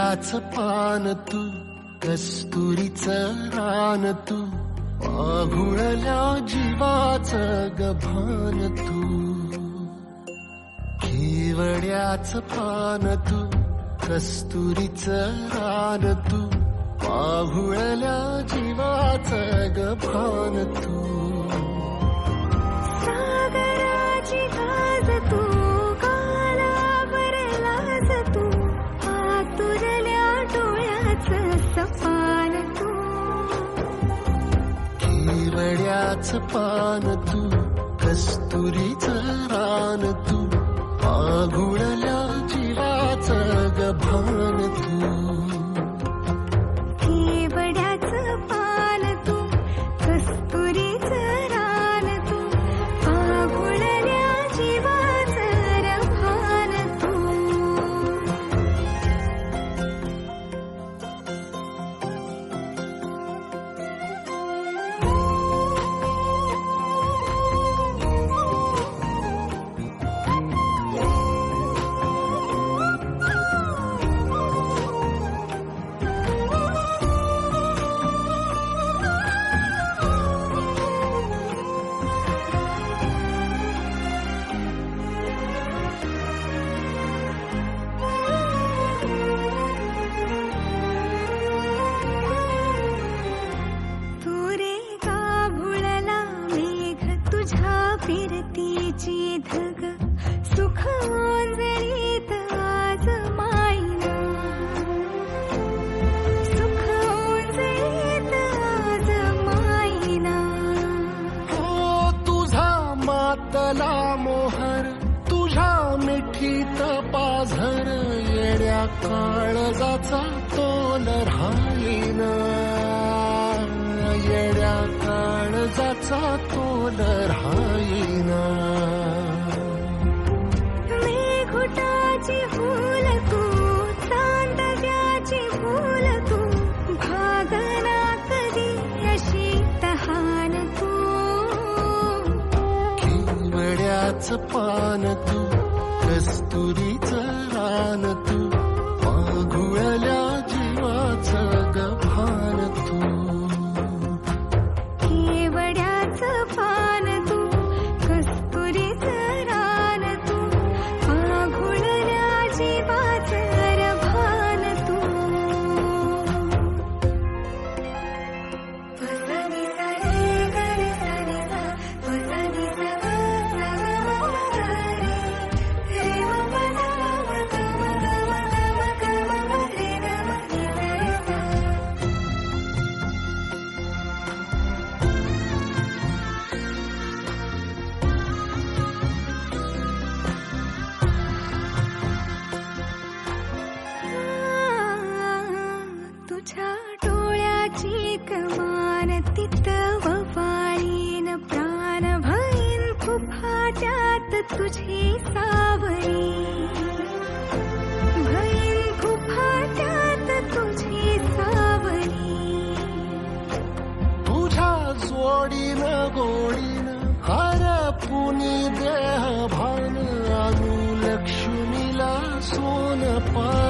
केवड्याच पान तू, कस्तुरीचं रान तू, आघुळल्या जीवाचं गभान तू. केवड्याच पान तू, कस्तुरीचं रान तू, आघुळल्या जीवाचं गभान तू. सागराची गाज तू, कालावरलाज तू, आतुरल्या डोळ्याचं सपान तू. केवड्याच पान तू, कस्तुरीचं रान तू, आघुळल्या जीवाचं गभान तू. केवड्याचं पान तू, कस्तुरीचं रान तू, आघुळल्या जीवाचं रभान तू. फिरतीची धग सुख ओंजळीत आज मायना, सुख ओंजळीत आज मायना. हो तुझा मातला मोहर, तुझ्या मिठीत पाझर, येड्या काळजाचा तोल राहीना, येड्या काळजाचा तोल राहीना. मेघुटाची फूल तू, चांदण्याची फूल तू, भागना कधी अशी तहान तू. केवड्याच पान तू, कस्तुरीचं रान तू, आघुळल्या जीवाचं गभान तू. केवड्याचं पान तू, कस्तुरीचं रान तू, आघुळल्या जीवाचं रभान तू. वसनी सरे गरे सरे सा, वसनी सगा सगा रे, रे म ग म ग म ग म ग म रे ग म रे सरे सा. तुझ्या डोळ्याची कमान तिथं ववाळीन, प्राण भईन फुफाट्यात तुझी सावरी, भईन फुफाट्यात तुझी सावरी. तुझ्या जोडीन गोडीन हरपुनी देह भान, आणू लक्ष्मीला सोन पान.